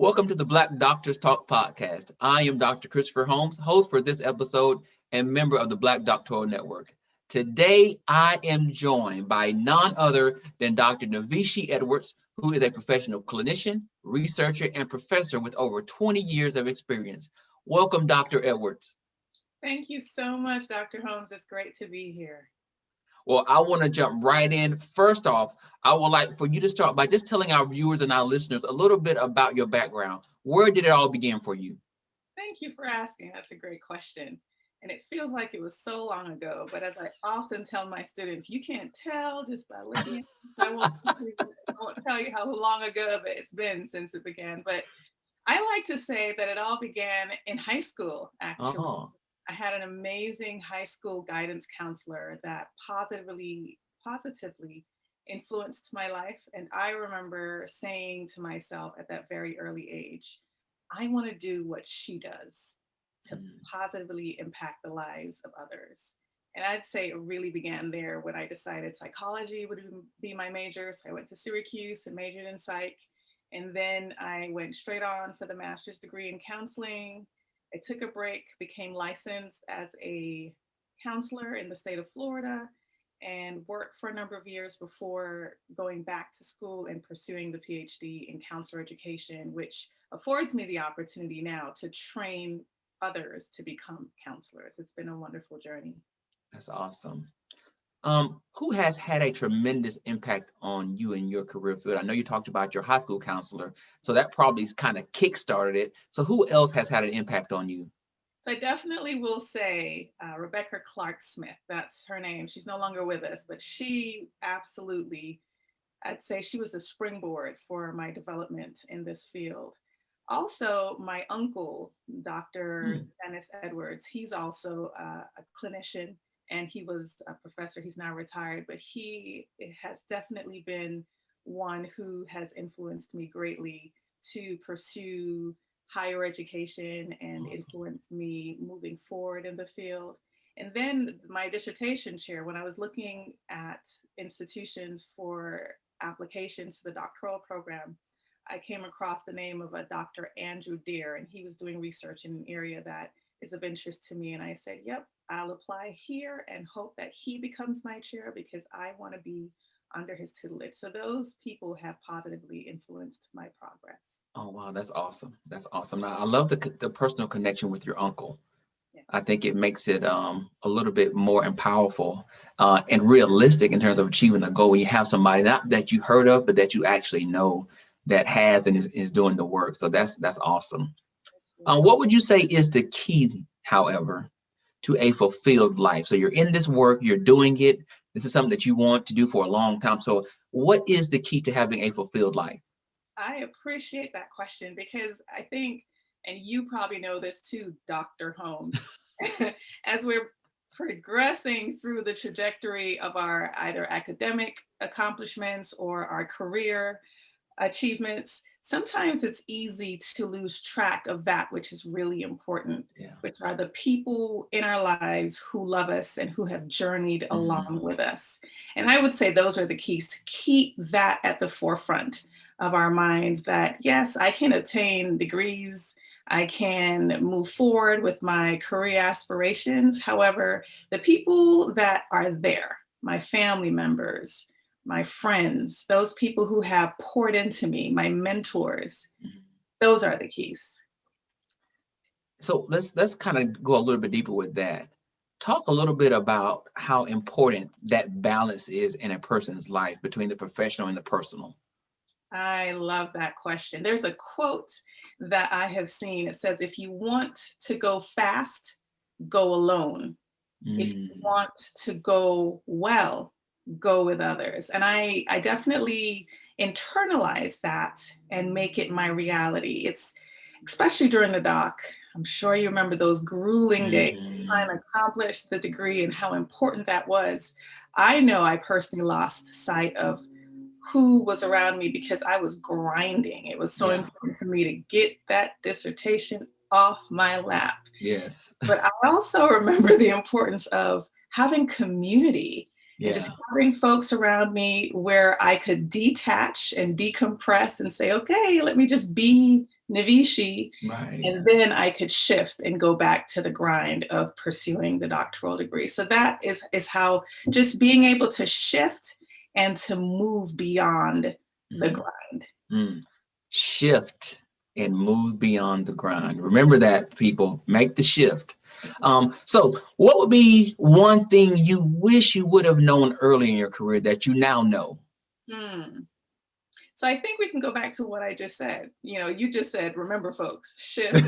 Welcome to the Black Doctors Talk podcast. I am Dr. Christopher Holmes, host for this episode and member of the Black Doctoral Network. Today, I am joined by none other than Dr. Nivischi Edwards, who is a professional clinician, researcher, and professor with over 20 years of experience. Welcome, Dr. Edwards. Thank you so much, Dr. Holmes. It's great to be here. Well, I want to jump right in. First off, I would like for you to start by just telling our viewers and our listeners a little bit about your background. Where did it all begin for you? Thank you for asking. That's a great question. And it feels like it was so long ago, but as I often tell my students, you can't tell just by looking. So I won't tell you how long ago it's been since it began. But I like to say that it all began in high school, actually. Oh, I had an amazing high school guidance counselor that positively influenced my life. And I remember saying to myself at that very early age, I want to do what she does to mm, positively impact the lives of others. And I'd say it really began there when I decided psychology would be my major. So I went to Syracuse and majored in psych. And then I went straight on for the master's degree in counseling. I took a break, became licensed as a counselor in the state of Florida, and worked for a number of years before going back to school and pursuing the PhD in counselor education, which affords me the opportunity now to train others to become counselors. It's been a wonderful journey. that's awesome. Who has had a tremendous impact on you in your career field? I know you talked about your high school counselor, so that probably kind of kick-started it. So who else has had an impact on you? So I definitely will say Rebecca Clark Smith. That's her name. She's no longer with us, but she absolutely, I'd say she was the springboard for my development in this field. Also, my uncle, Dr. Hmm, Dennis Edwards, he's also a clinician and he was a professor. He's now retired, but he has definitely been one who has influenced me greatly to pursue higher education and awesome. influenced me moving forward in the field. And then my dissertation chair, when I was looking at institutions for applications to the doctoral program, I came across the name of a Dr. Andrew Deere, and he was doing research in an area that is of interest to me. And I said, yep, I'll apply here and hope that he becomes my chair because I want to be under his tutelage. So those people have positively influenced my progress. Oh, wow, that's awesome. That's awesome. Now, I love the personal connection with your uncle. I Yes. think it makes it a little bit more and powerful and realistic in terms of achieving the goal. When you have somebody not that you heard of, but that you actually know that has and is doing the work. So that's awesome. What would you say is the key, however, to a fulfilled life? So you're in this work, you're doing it. This is something that you want to do for a long time. So what is the key to having a fulfilled life? I appreciate that question because I think, and you probably know this too, Dr. Holmes, as we're progressing through the trajectory of our either academic accomplishments or our career achievements, sometimes it's easy to lose track of that which is really important, Yeah. which are the people in our lives who love us and who have journeyed Mhm. along with us. And I would say those are the keys to keep that at the forefront of our minds that, yes, I can attain degrees. I can move forward with my career aspirations. However, the people that are there, my family members, my friends, those people who have poured into me, my mentors, Mhm. those are the keys. So let's kind of go a little bit deeper with that. Talk a little bit about how important that balance is in a person's life between the professional and the personal. I love that question. There's a quote that I have seen. It says, if you want to go fast, go alone. If you Mm, want to go well, go with others. And I definitely internalize that and make it my reality. It's especially during the doc. I'm sure you remember those grueling days trying mhm. to accomplish the degree and how important that was. I know I personally lost sight of who was around me because I was grinding. It was so Yeah. important for me to get that dissertation off my lap. Yes. But I also remember the importance of having community. and just Yeah. having folks around me where I could detach and decompress and say, okay, let me just be Nivischi. Right. And then I could shift and go back to the grind of pursuing the doctoral degree. So that is how just being able to shift and to move beyond the Mhm. grind. Mm. Shift and move beyond the grind. Remember that, people. Make the shift. So, what would be one thing you wish you would have known early in your career that you now know? Hmm. So I think we can go back to what I just said. You know, you just said, remember, folks, shift.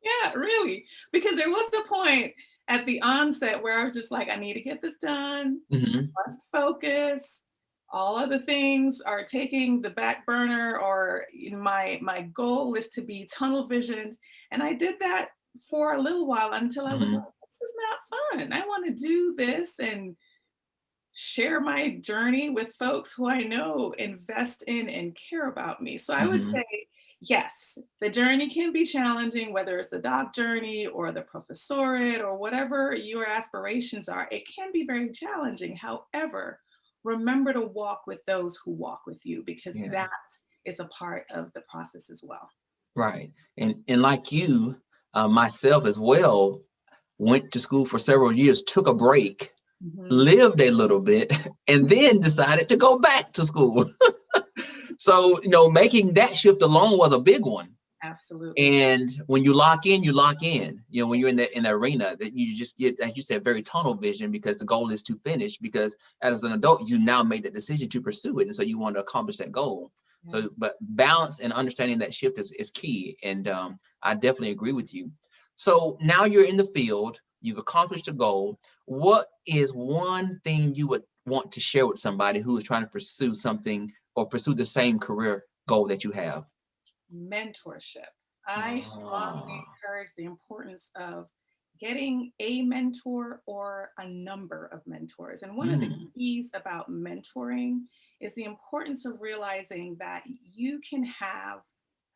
Yeah, really. Because there was a point at the onset where I was just like, I need to get this done, Hmm. must focus. All other things are taking the back burner, or my goal is to be tunnel visioned. And I did that for a little while until I was like, Hmm. this is not fun. I want to do this and share my journey with folks who I know invest in and care about me. So I would Hmm. say, yes, the journey can be challenging, whether it's the doc journey or the professorate or whatever your aspirations are. It can be very challenging. However, remember to walk with those who walk with you, because Yeah. that is a part of the process as well. Right. And like you, myself as well, went to school for several years, took a break, Mhm. lived a little bit, and then decided to go back to school. So, making that shift alone was a big one. Absolutely. And when you lock in, you lock in. When you're in the arena, that you just get, as you said, very tunnel vision, because the goal is to finish. Because as an adult, you now made the decision to pursue it, and so you want to accomplish that goal. Yeah. So, but balance and understanding that shift is key, and I definitely agree with you. So now you're in the field, you've accomplished a goal. What is one thing you would want to share with somebody who is trying to pursue something or pursue the same career goal that you have? Mentorship. I strongly Ah. encourage the importance of getting a mentor or a number of mentors. And one of the Mm. keys about mentoring is the importance of realizing that you can have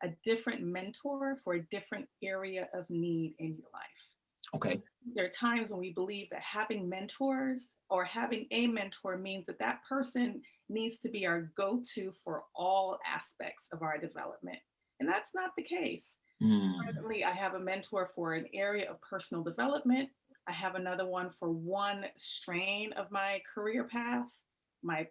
a different mentor for a different area of need in your life. Okay. There are times when we believe that having mentors or having a mentor means that that person needs to be our go-to for all aspects of our development. And that's not the case. Mm. Presently, I have a mentor for an area of personal development. I have another one for one strain of my career path, my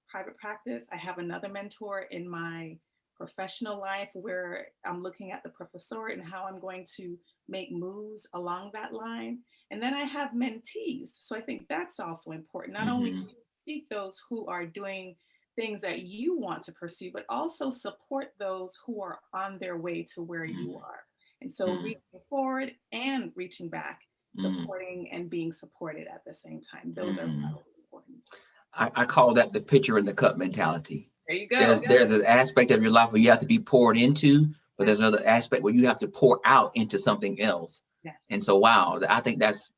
private practice. I have another mentor in my professional life where I'm looking at the professoriate and how I'm going to make moves along that line. And then I have mentees. So I think that's also important. Not only do Mhm. you seek those who are doing things that you want to pursue, but also support those who are on their way to where you Mm. are. And so Mm. reaching forward and reaching back, Mm. supporting and being supported at the same time. Those are Mhm. vitally important. I call that the pitcher in the cup mentality. There you There's go. there's an aspect of your life where you have to be poured into, but there's Absolutely. another aspect where you have to pour out into something else. And Yes. so, wow, I think that's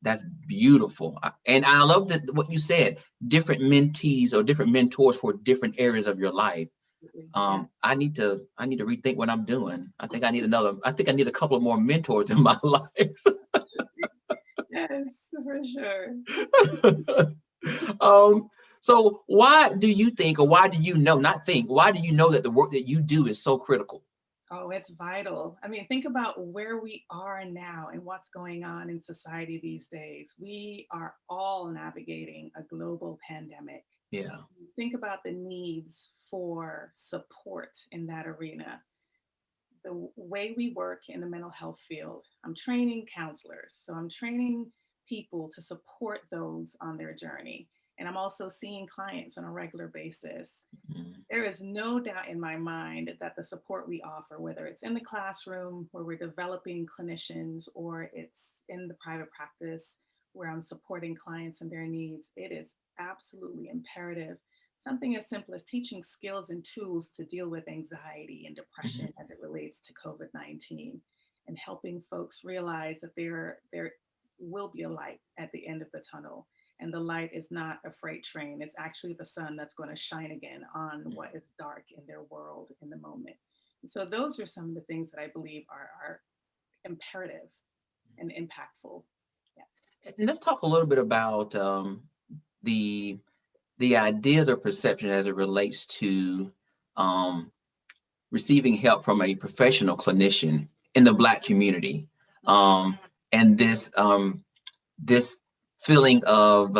beautiful. And I love that what you said, different mentees or different mentors for different areas of your life. Absolutely. Yeah. I need to rethink what I'm doing. I think I need a couple of more mentors in my life. Yes, for sure. um, so why do you think, or why do you know, not think, why do you know that the work that you do is so critical? Oh, it's vital. I mean, think about where we are now and what's going on in society these days. We are all navigating a global pandemic. Yeah. Think about the needs for support in that arena. The way we work in the mental health field, I'm training counselors. So I'm training people to support those on their journey. And I'm also seeing clients on a regular basis. Mhm. There is no doubt in my mind that the support we offer, whether it's in the classroom where we're developing clinicians or it's in the private practice where I'm supporting clients and their needs, it is absolutely imperative. Something as simple as teaching skills and tools to deal with anxiety and depression Mhm. as it relates to COVID-19, and helping folks realize that there will be a light at the end of the tunnel, and the light is not a freight train. It's actually the sun that's going to shine again on what is dark in their world in the moment. And so those are some of the things that I believe are imperative and impactful. Yes. And let's talk a little bit about the the ideas or perception as it relates to um, receiving help from a professional clinician in the Black community, um, and this feeling of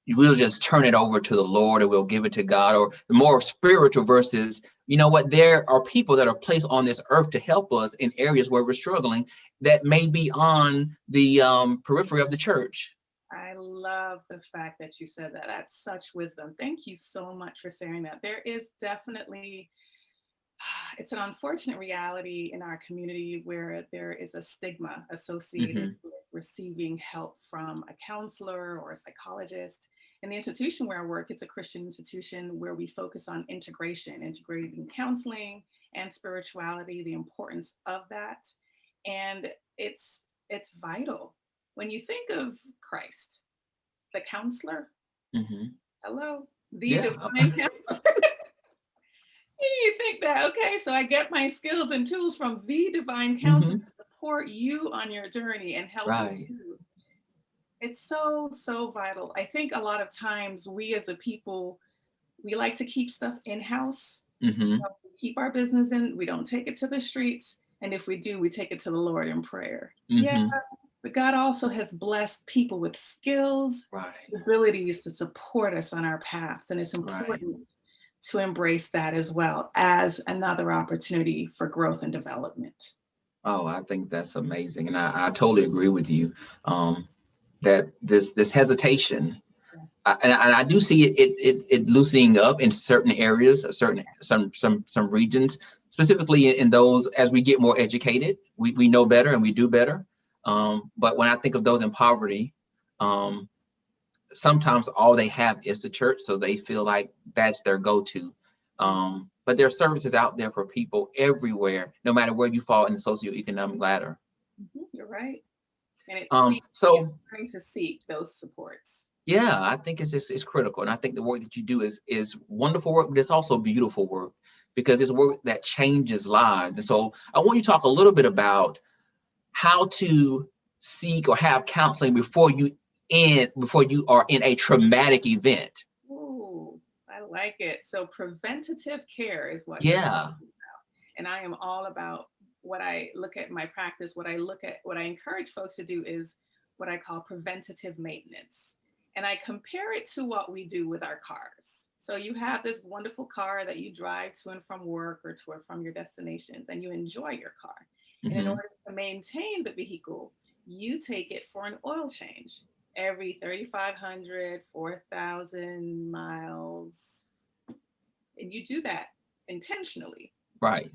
we'll just turn it over to the Lord or we'll give it to God, or the more spiritual versus, you know what, there are people that are placed on this earth to help us in areas where we're struggling that may be on the periphery of the church. I love the fact that you said that. That's such wisdom. Thank you so much for sharing that. There is definitely, it's an unfortunate reality in our community where there is a stigma associated Hmm. with receiving help from a counselor or a psychologist. In the institution where I work, it's a Christian institution where we focus on integration, integrating counseling and spirituality, the importance of that. And it's vital. When you think of Christ, the counselor, Hmm. hello, the Yeah. divine counselor. You think that, okay, so I get my skills and tools from the divine counselor Hmm. to support you on your journey and help you Right. through. It's so, so vital. I think a lot of times we as a people, we like to keep stuff in-house. Hmm. We keep our business in, we don't take it to the streets. And if we do, we take it to the Lord in prayer. Yeah, Hmm. but God also has blessed people with skills, Right. abilities to support us on our paths. And it's Right. important to embrace that as well as another opportunity for growth and development. Oh, I think that's amazing, and I totally agree with you. Um, that this hesitation, Yes. and I do see it loosening up in certain areas, certain some regions, specifically in those as we get more educated, we know better and we do better. But when I think of those in poverty, Yes. um, sometimes all they have is the church, so they feel like that's their go-to. But there are services out there for people everywhere, no matter where you fall in the socioeconomic ladder. You're right. And it's So learning to seek those supports. yeah, I think it's critical, and I think the work that you do is wonderful work, but it's also beautiful work because it's work that changes lives. And so I want you to talk a little bit about how to seek or have counseling before you are in a traumatic event. Ooh, I like it. So preventative care is what you're talking Yeah. about. And I am all about what I look at in my practice, what I look at, what I encourage folks to do is what I call preventative maintenance. And I compare it to what we do with our cars. So you have this wonderful car that you drive to and from work or to and from your destinations, and you enjoy your car. And in Hmm. order to maintain the vehicle, you take it for an oil change every 3,500, 4,000 miles. And you do that intentionally Right.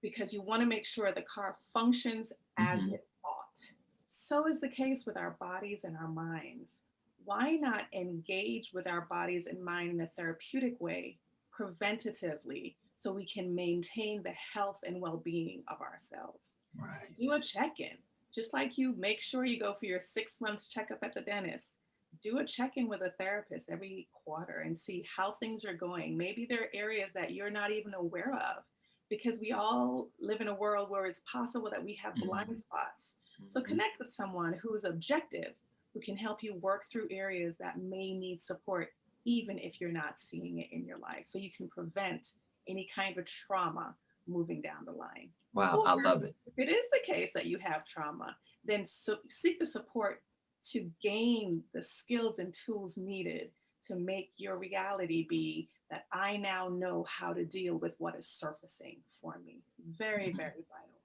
because you want to make sure the car functions as Hmm. it ought. So is the case with our bodies and our minds. Why not engage with our bodies and mind in a therapeutic way, preventatively, so we can maintain the health and well being of ourselves? Right. Do a check in. Just like you make sure you go for your 6 months checkup at the dentist, do a check in with a therapist every quarter and see how things are going. Maybe there are areas that you're not even aware of because we all live in a world where it's possible that we have blind Hmm. spots. So Hmm. connect with someone who is objective, who can help you work through areas that may need support, even if you're not seeing it in your life. So you can prevent any kind of trauma moving down the line. Wow, Or I love it. if it is the case that you have trauma, then seek the support to gain the skills and tools needed to make your reality be that I now know how to deal with what is surfacing for me. Very, Mhm. very vital.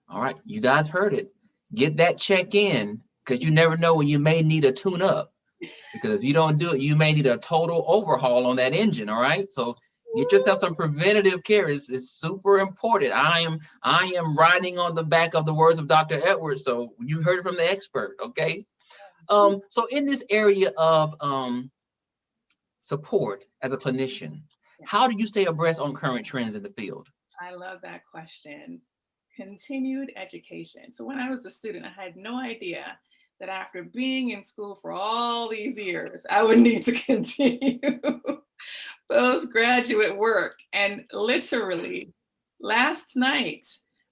All right, you guys heard it. Get that check in because you never know when you may need a tune up. Because if you don't do it, you may need a total overhaul on that engine. All right. So get yourself some preventative care. Is super important. I am riding on the back of the words of Dr. Edwards. So you heard it from the expert. Okay. So in this area of support as a clinician, Yeah, how do you stay abreast on current trends in the field? I love that question. Continued education. So when I was a student, I had no idea that after being in school for all these years, I would need to continue postgraduate work. And literally last night,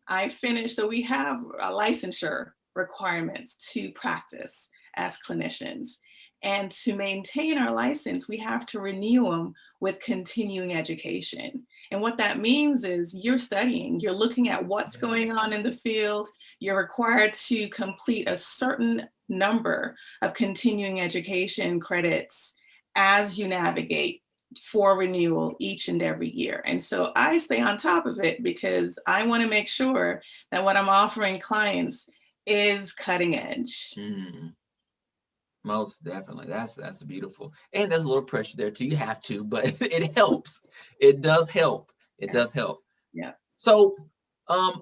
I finished. So we have a licensure requirements to practice as clinicians. And to maintain our license, we have to renew them with continuing education. And what that means is you're studying, you're looking at what's going on in the field, you're required to complete a certain number of continuing education credits as you navigate for renewal each and every year. And so I stay on top of it because I want to make sure that what I'm offering clients is cutting edge. Mm, most definitely. That's beautiful. And there's a little pressure there too. You have to, but it helps. It does help. It does help. Yeah. So,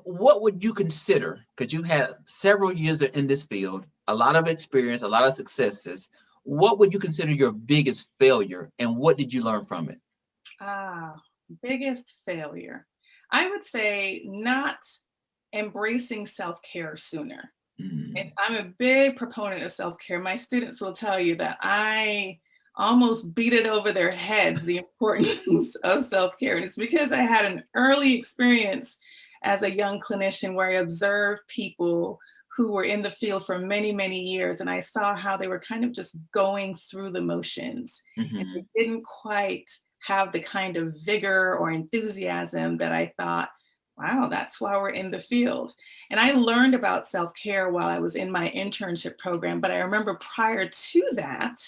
what would you consider? Because you had several years in this field, a lot of experience, a lot of successes. What would you consider your biggest failure, and what did you learn from it? Ah, biggest failure. I would say not embracing self-care sooner. And Mm, I'm a big proponent of self-care. My students will tell you that I almost beat it over their heads, the importance of self-care. And it's because I had an early experience as a young clinician where I observed people who were in the field for many, many years. And I saw how they were kind of just going through the motions. And they mhm, didn't quite have the kind of vigor or enthusiasm that I thought, wow, that's why we're in the field. And I learned about self care while I was in my internship program. But I remember prior to that,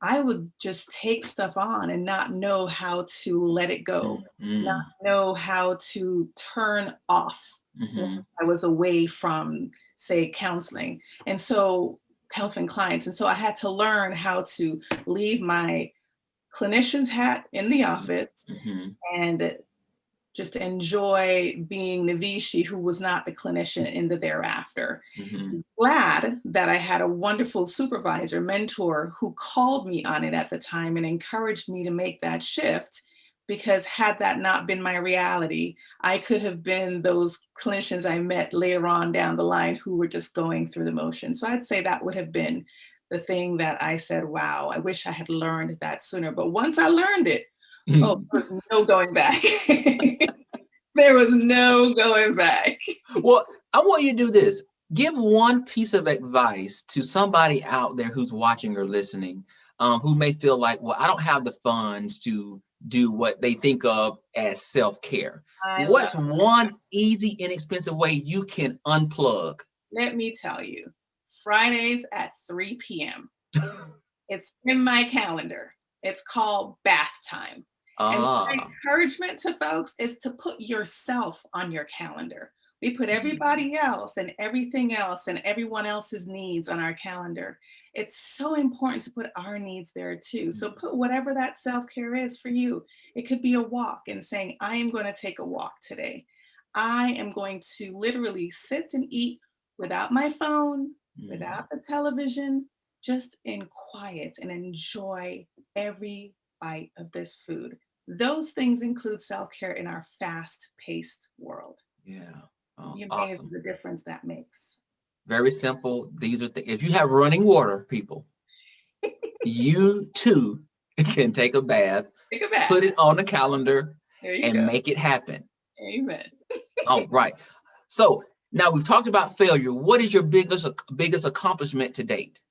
I would just take stuff on and not know how to let it go, mm, not mm, know how to turn off when mhm, I was away from, say, counseling. And so, counseling clients. And so I had to learn how to leave my clinician's hat in the office mhm, and just enjoy being Nivischi, who was not the clinician in the thereafter. mhm, Glad that I had a wonderful supervisor, mentor, who called me on it at the time and encouraged me to make that shift. Because had that not been my reality, I could have been those clinicians I met later on down the line who were just going through the motion. So I'd say that would have been the thing that I said, wow, I wish I had learned that sooner. But once I learned it, oh, mhm. there was no going back. There was no going back. Well, I want you to do this. Give one piece of advice to somebody out there who's watching or listening, who may feel like, well, I don't have the funds to do what they think of as self-care. I love What's one easy, inexpensive way you can unplug? Let me tell you, Fridays at 3 p.m. It's in my calendar. It's called bath time. And my Ah, encouragement to folks is to put yourself on your calendar. We put mm, everybody else and everything else and everyone else's needs on our calendar. It's so important to put our needs there too. So mm, put whatever that self care is for you. It could be a walk and saying, I am going to take a walk today. I am going to literally sit and eat without my phone, mm. without the television, just in quiet and enjoy every bite of this food. Those things include self care in our fast paced world. Yeah. Oh, Be amazed at awesome. the difference that makes. Very simple. These are if you have running water, people, you too can take a bath, Take a bath. put it on the calendar, There you and go. make it happen. Amen. All right. So now we've talked about failure. What is your biggest accomplishment to date?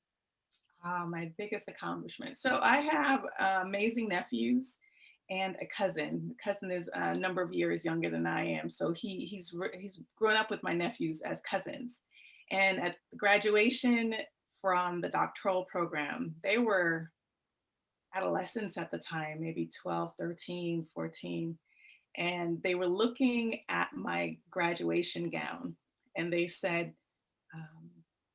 My biggest accomplishment. So I have amazing nephews and a cousin. The cousin is a number of years younger than I am, so he's grown up with my nephews as cousins. And at the graduation from the doctoral program, they were adolescents at the time, maybe 12, 13, 14, and they were looking at my graduation gown and they said, um,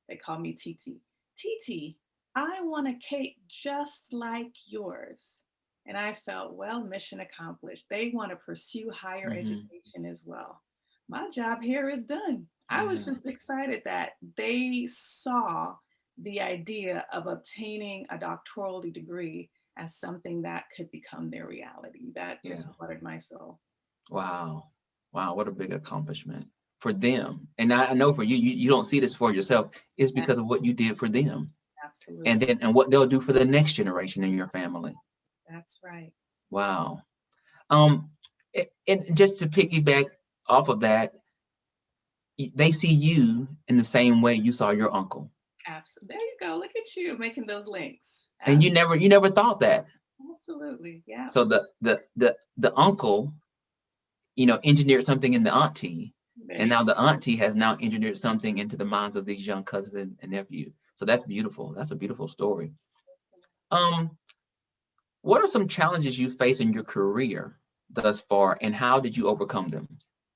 they called me Titi. Titi, I want a cape just like yours. And I felt, well, mission accomplished. They want to pursue higher Hmm. education as well. My job here is done. I was Yeah. just excited that they saw the idea of obtaining a doctoral degree as something that could become their reality. That Yeah. just fluttered my soul. Wow. Wow. What a big accomplishment for them. And I know for you, you don't see this for yourself. It's Yeah, because of what you did for them, absolutely. and what they'll do for the next generation in your family. That's right. Wow. Um, and just to piggyback off of that, they see you in the same way you saw your uncle. Absolutely. There you go. Look at you making those links. And you never thought that. Absolutely. Yeah. So the uncle, engineered something in the auntie, There and you now the auntie has now engineered something into the minds of these young cousins and nephews. So that's beautiful. That's a beautiful story. Um, what are some challenges you face in your career thus far, and how did you overcome them?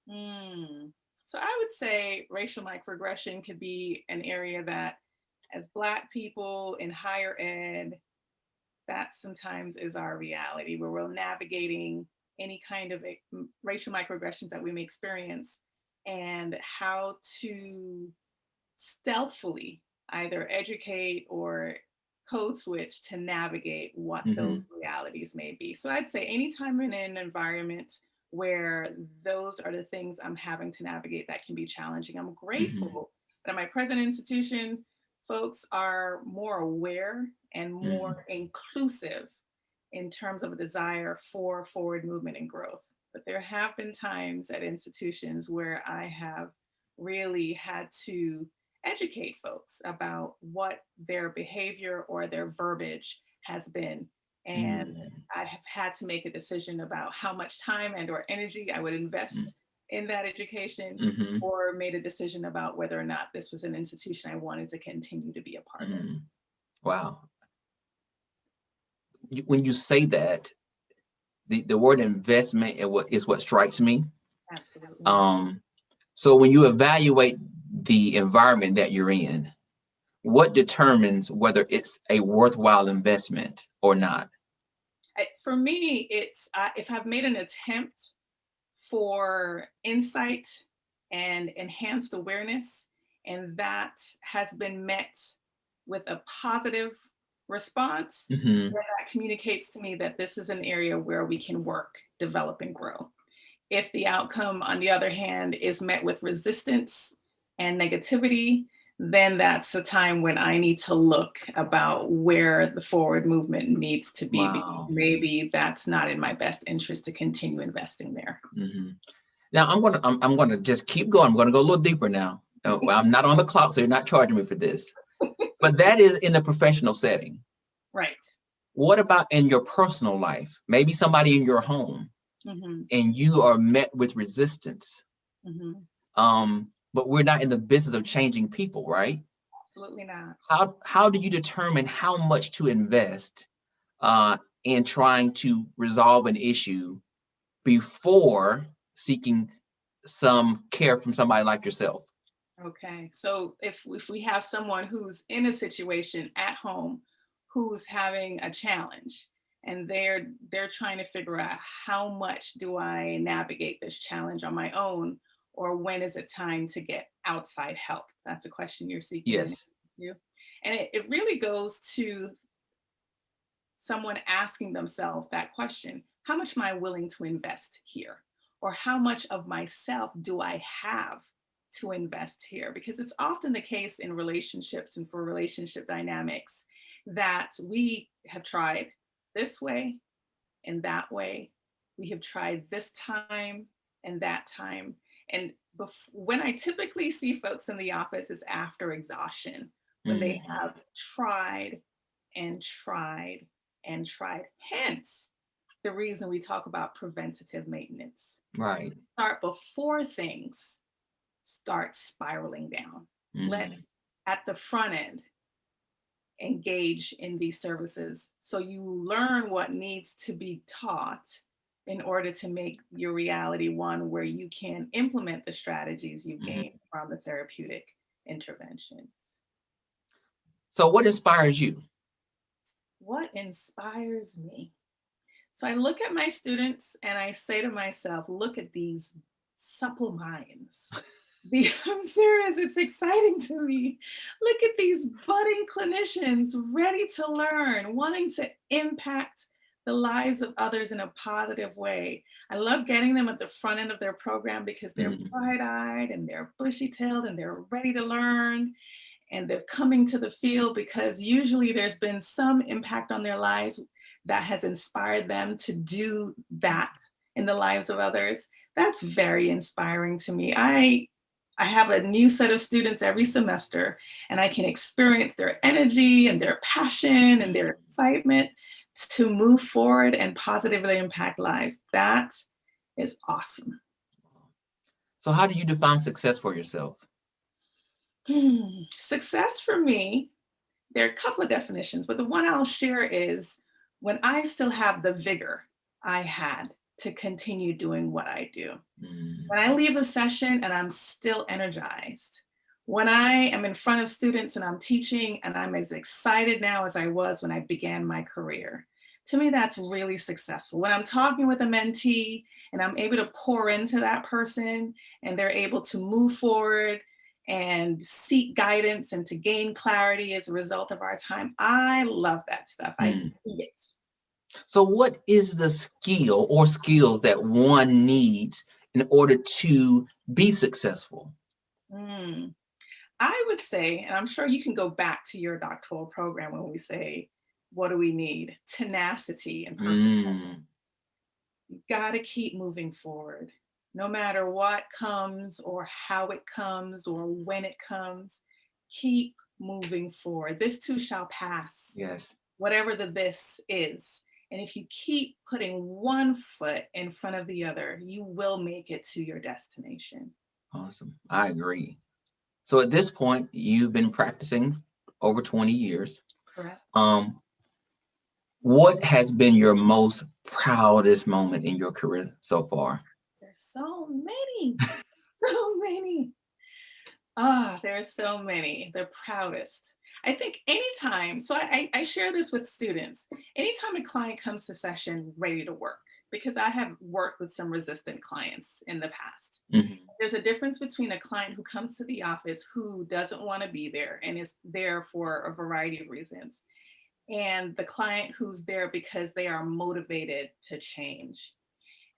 Mm. So I would say racial microaggression could be an area that, as Black people in higher ed, that sometimes is our reality, where we're navigating any kind of racial microaggressions that we may experience, and how to stealthily either educate or code switch to navigate what those Hmm. realities may be. So I'd say anytime in an environment where those are the things I'm having to navigate, that can be challenging. I'm Hmm. grateful that at my present institution, folks are more aware and Hmm. more inclusive in terms of a desire for forward movement and growth. But there have been times at institutions where I have really had to educate folks about what their behavior or their verbiage has been. And I have had to make a decision about how much time and or energy I would invest in that education, Hmm. or made a decision about whether or not this was an institution I wanted to continue to be a part of. Hmm. Wow. When you say that, the word investment is what strikes me. Absolutely. Um, so when you evaluate the environment that you're in, what determines whether it's a worthwhile investment or not? For me, it's if I've made an attempt for insight and enhanced awareness, and that has been met with a positive response, Hmm. then that communicates to me that this is an area where we can work, develop, and grow. If the outcome, on the other hand, is met with resistance and negativity, then that's a time when I need to look about where the forward movement needs to be, because Wow. maybe that's not in my best interest to continue investing there. Hmm. Now I'm gonna just keep going. I'm gonna go a little deeper now. I'm not on the clock, so you're not charging me for this. But that is in the professional setting. Right. What about in your personal life? Maybe somebody in your home, Hmm. and you are met with resistance. Hmm. But we're not in the business of changing people, right? Absolutely not. How do you determine how much to invest uh, in trying to resolve an issue before seeking some care from somebody like yourself? Okay. So if we have someone who's in a situation at home who's having a challenge, and they're trying to figure out, how much do I navigate this challenge on my own, or when is it time to get outside help? That's a question you're seeking an Yes. answer to. And it really goes to someone asking themselves that question: how much am I willing to invest here? Or how much of myself do I have to invest here? Because it's often the case in relationships and for relationship dynamics that we have tried this way and that way. We have tried this time and that time. And when I typically see folks in the office is after exhaustion, when they Mhm. have tried and tried and tried. Hence, the reason we talk about preventative maintenance. Right. Start before things start spiraling down. Mhm. Let's, at the front end, engage in these services so you learn what needs to be taught in order to make your reality one where you can implement the strategies you've Mhm. gained from the therapeutic interventions. So what inspires you? What inspires me? So I look at my students and I say to myself, look at these supple minds. I'm serious, it's exciting to me. Look at these budding clinicians ready to learn, wanting to impact the lives of others in a positive way. I love getting them at the front end of their program because they're Mhm. bright-eyed and they're bushy-tailed and they're ready to learn, and they're coming to the field because usually there's been some impact on their lives that has inspired them to do that in the lives of others. That's very inspiring to me. I have a new set of students every semester, and I can experience their energy and their passion and their excitement to move forward and positively impact lives. That is awesome. So how do you define success for yourself? Success for me, there are a couple of definitions, but the one I'll share is when I still have the vigor I had to continue doing what I do. When I leave a session and I'm still energized, when I am in front of students and I'm teaching and I'm as excited now as I was when I began my career, to me, that's really successful. When I'm talking with a mentee and I'm able to pour into that person and they're able to move forward and seek guidance and to gain clarity as a result of our time, I love that stuff. I Mm. need it. So what is the skill or skills that one needs in order to be successful? Mm. I would say, and I'm sure you can go back to your doctoral program when we say, what do we need? Tenacity and perseverance. Mm. You got to keep moving forward. No matter what comes or how it comes or when it comes, keep moving forward. This too shall pass, Yes. whatever the this is. And if you keep putting one foot in front of the other, you will make it to your destination. Awesome. I agree. So at this point, you've been practicing over 20 years. Correct. Um, what has been your most proudest moment in your career so far? There's so many, so many. Ah, there's so many. The proudest. I think anytime, so I share this with students, anytime a client comes to session ready to work, because I have worked with some resistant clients in the past. Mhm. There's a difference between a client who comes to the office who doesn't want to be there and is there for a variety of reasons, and the client who's there because they are motivated to change.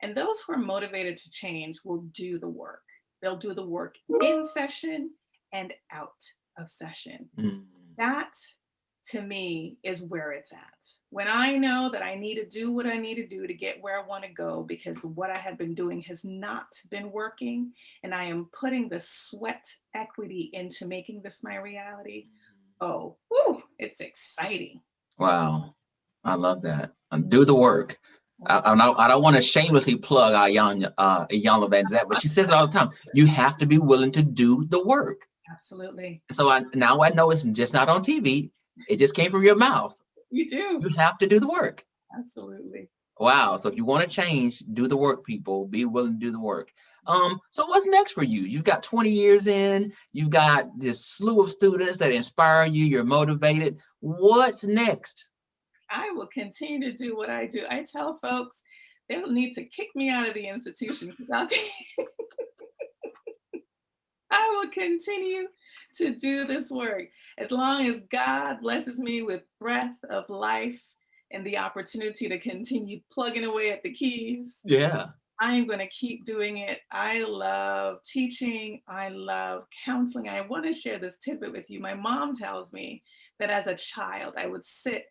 And those who are motivated to change will do the work. They'll do the work in session and out of session. Mm. That to me is where it's at. When I know that I need to do what I need to do to get where I want to go because what I have been doing has not been working, and I am putting the sweat equity into making this my reality. Oh, whew, it's exciting. Wow. I love that. Do the work. Yes, I don't want to shamelessly plug Ayanna Van Zant, but she says it all the time. You have to be willing to do the work. absolutely. So now I know it's just not on TV. It just came from your mouth. You do. You have to do the work. Absolutely. Wow. So if you want to change, do the work, people. Be willing to do the work. So what's next for you? You've got 20 years in, you got this slew of students that inspire you, you're motivated. What's next? I will continue to do what I do. I tell folks they'll need to kick me out of the institution because I will continue to do this work as long as God blesses me with breath of life and the opportunity to continue plugging away at the keys. Yeah. I'm going to keep doing it. I love teaching. I love counseling. I want to share this tidbit with you. My mom tells me that as a child, I would sit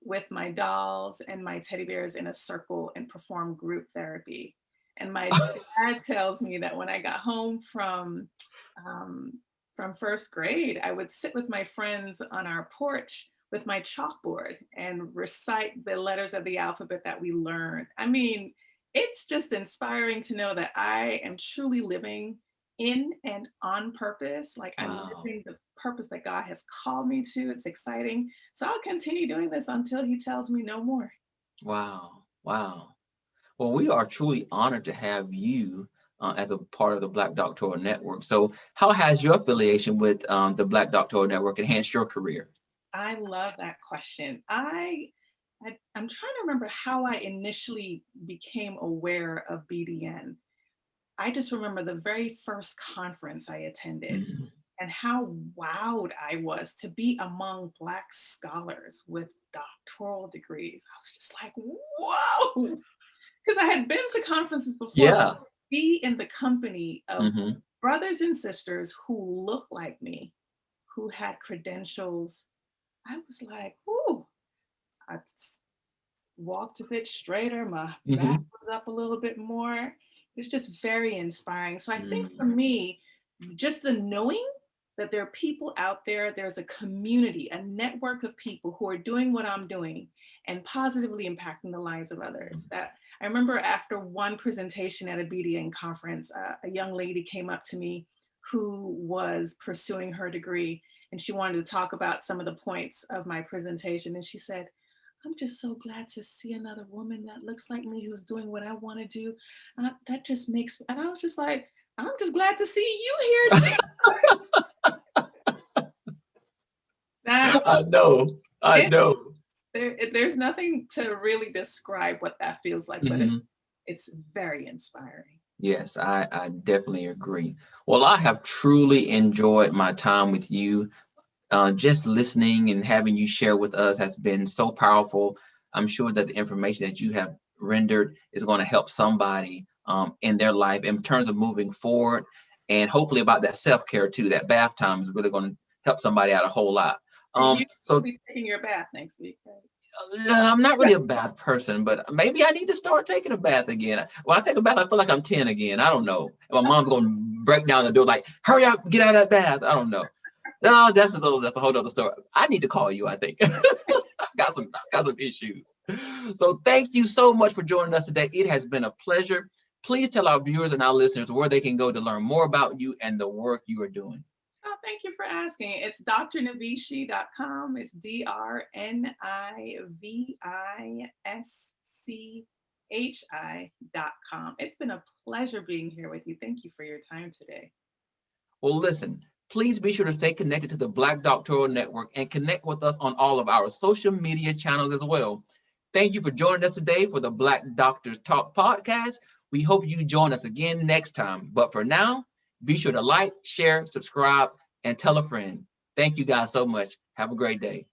with my dolls and my teddy bears in a circle and perform group therapy. And my dad tells me that when I got home um, from first grade, I would sit with my friends on our porch with my chalkboard and recite the letters of the alphabet that we learned. I mean, it's just inspiring to know that I am truly living in and on purpose. Like I'm Wow. living the purpose that God has called me to. It's exciting. So I'll continue doing this until He tells me no more. Wow. Wow. Well, we are truly honored to have you as a part of the Black Doctoral Network. So, how has your affiliation with the Black Doctoral Network enhanced your career? I love that question. I'm trying to remember how I initially became aware of BDN. I just remember the very first conference I attended Mhm. and how wowed I was to be among Black scholars with doctoral degrees. I was just like, whoa, because I had been to conferences before, but Yeah. be in the company of Hmm. brothers and sisters who looked like me, who had credentials. I was like, whoo, I walked a bit straighter, my back Hmm. was up a little bit more. It's just very inspiring. So I think for Mm. me, just the knowing that there are people out there, there's a community, a network of people who are doing what I'm doing and positively impacting the lives of others. That I remember after one presentation at a BDN conference, a young lady came up to me who was pursuing her degree, and she wanted to talk about some of the points of my presentation. And she said, I'm just so glad to see another woman that looks like me who's doing what I want to do. That just makes, and I was just like, I'm just glad to see you here too. That I know. I know. there's nothing to really describe what that feels like, but Mhm. it's very inspiring. Yes, I definitely agree. Well, I have truly enjoyed my time with you. Just listening and having you share with us has been so powerful. I'm sure that the information that you have rendered is going to help somebody in their life in terms of moving forward, and hopefully about that self-care too. That bath time is really going to help somebody out a whole lot. You will So be taking your bath next week, right? I'm not really a bath person, but maybe I need to start taking a bath again. When I take a bath, I feel like I'm 10 again. I don't know. And my mom's going to break down the door like, hurry up, get out of that bath. I don't know. No, that's a whole other story. I need to call you, I think. I've got some issues. So thank you so much for joining us today. It has been a pleasure. Please tell our viewers and our listeners where they can go to learn more about you and the work you are doing. Oh, thank you for asking. It's drnivischi.com. It's drnivischi.com. It's been a pleasure being here with you. Thank you for your time today. Well, listen, please be sure to stay connected to the Black Doctoral Network and connect with us on all of our social media channels as well. Thank you for joining us today for the Black Doctors Talk podcast. We hope you join us again next time. But for now, be sure to like, share, subscribe, and tell a friend. Thank you guys so much. Have a great day.